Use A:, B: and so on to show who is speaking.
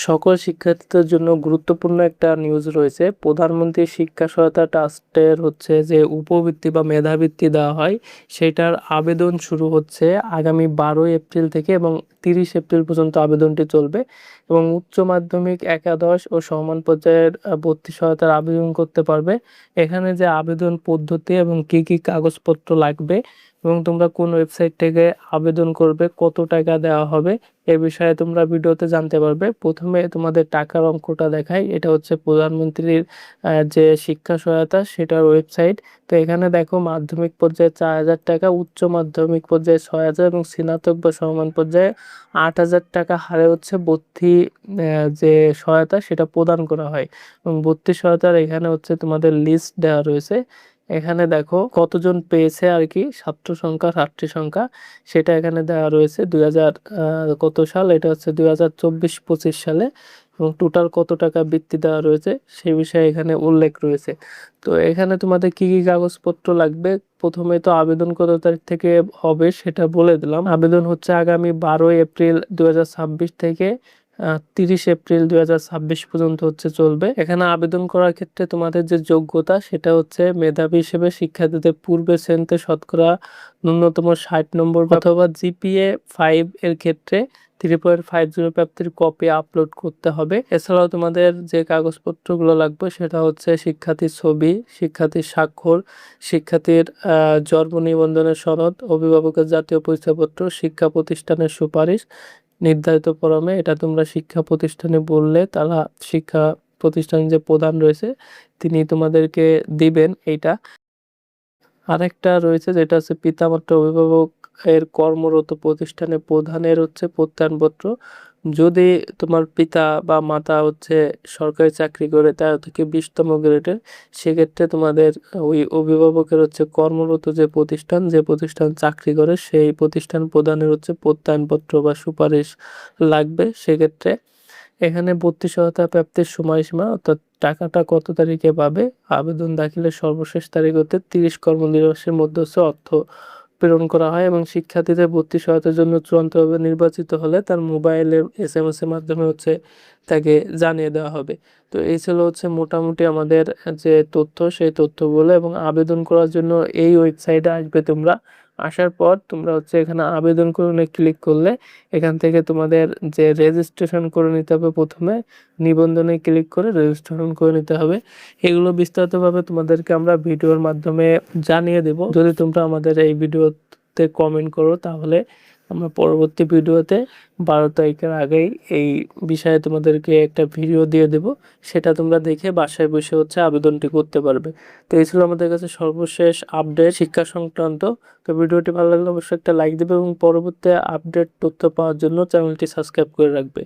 A: সকল শিক্ষার্থীদের জন্য গুরুত্বপূর্ণ একটা নিউজ রয়েছে। প্রধানমন্ত্রী শিক্ষা সহায়তা ট্রাস্টের হচ্ছে যে উপবৃত্তি বা মেধাবৃত্তি দেওয়া হয়, সেটার আবেদন শুরু হচ্ছে আগামী 12 এপ্রিল থেকে এবং 30 এপ্রিল পর্যন্ত আবেদনটি চলবে। এবং উচ্চ মাধ্যমিক একাদশ ও সমান পর্যায়ের ভর্তি সহায়তার আবেদন করতে পারবে। এখানে যে আবেদন পদ্ধতি এবং কি কি কাগজপত্র লাগবে এবং তোমরা কোন ওয়েবসাইট থেকে আবেদন করবে, কত টাকা দেওয়া হবে, এ বিষয়ে তোমরা ভিডিওতে জানতে পারবে। প্রথমে তোমাদের টাকার অঙ্কটা দেখাই। এটা হচ্ছে প্রধানমন্ত্রীর যে শিক্ষা সহায়তা সেটার ওয়েবসাইট। তো এখানে দেখো মাধ্যমিক পর্যায়ে 4,000 টাকা, উচ্চ মাধ্যমিক পর্যায়ে 6,000 এবং স্নাতক বা সমান পর্যায়ে 8,000 টাকা হারে হচ্ছে ভর্তি যে সহায়তা সেটা প্রদান করা হয়। এবং ভর্তি সহায়তার এখানে হচ্ছে তোমাদের লিস্ট দেওয়া রয়েছে। এখানে দেখো কতজন পেয়েছে আর কি, ছাত্র সংখ্যা, ছাত্রী সংখ্যা, সেটা এখানে দেওয়া রয়েছে। কত সাল, এটা হচ্ছে 2024-25 সালে। এবং টোটাল কত টাকা বৃত্তি দেওয়া রয়েছে সেই বিষয়ে এখানে উল্লেখ রয়েছে। তো এখানে তোমাদের কি কি কাগজপত্র লাগবে, প্রথমে তো আবেদন কত তারিখ থেকে হবে সেটা বলে দিলাম। আবেদন হচ্ছে আগামী 12 এপ্রিল 2026 থেকে 30 এপ্রিল 2026 পর্যন্ত হচ্ছে চলবে। এখানে আবেদন করার ক্ষেত্রে তোমাদের যে যোগ্যতা সেটা হচ্ছে মেধাবী হিসেবে শিক্ষার্থীদের পূর্বে শ্রেণীতে শতকরা ন্যূনতম 60 নম্বর অথবা জিপিএ 5 এর ক্ষেত্রে 3.50 প্রাপ্তির কপি আপলোড করতে হবে। এছাড়াও তোমাদের যে কাগজপত্রগুলো লাগবে সেটা হচ্ছে শিক্ষার্থীর ছবি, শিক্ষার্থীর স্বাক্ষর, শিক্ষার্থীর জন্ম নিবন্ধনের সনদ, অভিভাবকের জাতীয় পরিচয়পত্র, শিক্ষা প্রতিষ্ঠানের সুপারিশ নির্ধারিত ফরমে। এটা তোমরা শিক্ষা প্রতিষ্ঠানে বললে তারা, শিক্ষা প্রতিষ্ঠানের যে প্রধান রয়েছে তিনি তোমাদেরকে দিবেন এইটা। আরেকটা রয়েছে যেটা হচ্ছে পিতামাতা অভিভাবক এর কর্মরত প্রতিষ্ঠানে প্রধানের হচ্ছে প্রত্যয়নপত্র। যদি তোমার পিতা বা মাতা হচ্ছে সরকারি চাকরি করে 13 থেকে 20তম গ্রেডের, সেক্ষেত্রে তোমাদের ওই অভিভাবকের হচ্ছে কর্মরত যে প্রতিষ্ঠান, যে প্রতিষ্ঠান চাকরি করে সেই প্রতিষ্ঠান প্রধানের হচ্ছে প্রত্যয়নপত্র বা সুপারিশ লাগবে। সেক্ষেত্রে এখানে ভর্তি সহায়তা প্রাপ্তির সময়সীমা অর্থাৎ টাকাটা কত তারিখে পাবে, আবেদন দাখিলের সর্বশেষ তারিখ হতে 30 কর্মদিবসের মধ্যে হচ্ছে অর্থ প্রেরণ করা হয়। এবং শিক্ষার্থীদের ভর্তি সহায়তার জন্য চূড়ান্তভাবে নির্বাচিত হলে তার মোবাইলের SMS এর মাধ্যমে হচ্ছে তাকে জানিয়ে দেওয়া হবে। তো এই ছিল হচ্ছে মোটামুটি আমাদের যে তথ্য, সেই তথ্যগুলো। এবং আবেদন করার জন্য এই ওয়েবসাইটে আসবে তোমরা। আসার পর তোমরা হচ্ছে এখানে আবেদন করুনে ক্লিক করলে এখান থেকে তোমাদের যে রেজিস্ট্রেশন করে নিতে হবে, প্রথমে নিবন্ধনে ক্লিক করে রেজিস্ট্রেশন করে নিতে হবে। এগুলো বিস্তারিতভাবে তোমাদেরকে আমরা ভিডিওর মাধ্যমে জানিয়ে দেব। যদি তোমরা আমাদের এই ভিডিওতে কমেন্ট করো তাহলে আমরা পরবর্তী ভিডিওতে 12 তারিখের আগেই এই বিষয়ে তোমাদেরকে একটা ভিডিও দিয়ে দেব, সেটা তোমরা দেখে বাসায় বসে হচ্ছে আবেদনটি করতে পারবে। তো এই ছিল আমাদের কাছে সর্বশেষ আপডেট শিক্ষা সংক্রান্ত। তো ভিডিওটি ভালো লাগলে অবশ্যই একটা লাইক দেবে এবং পরবর্তী আপডেট তথ্য পাওয়ার জন্য চ্যানেলটি সাবস্ক্রাইব করে রাখবে।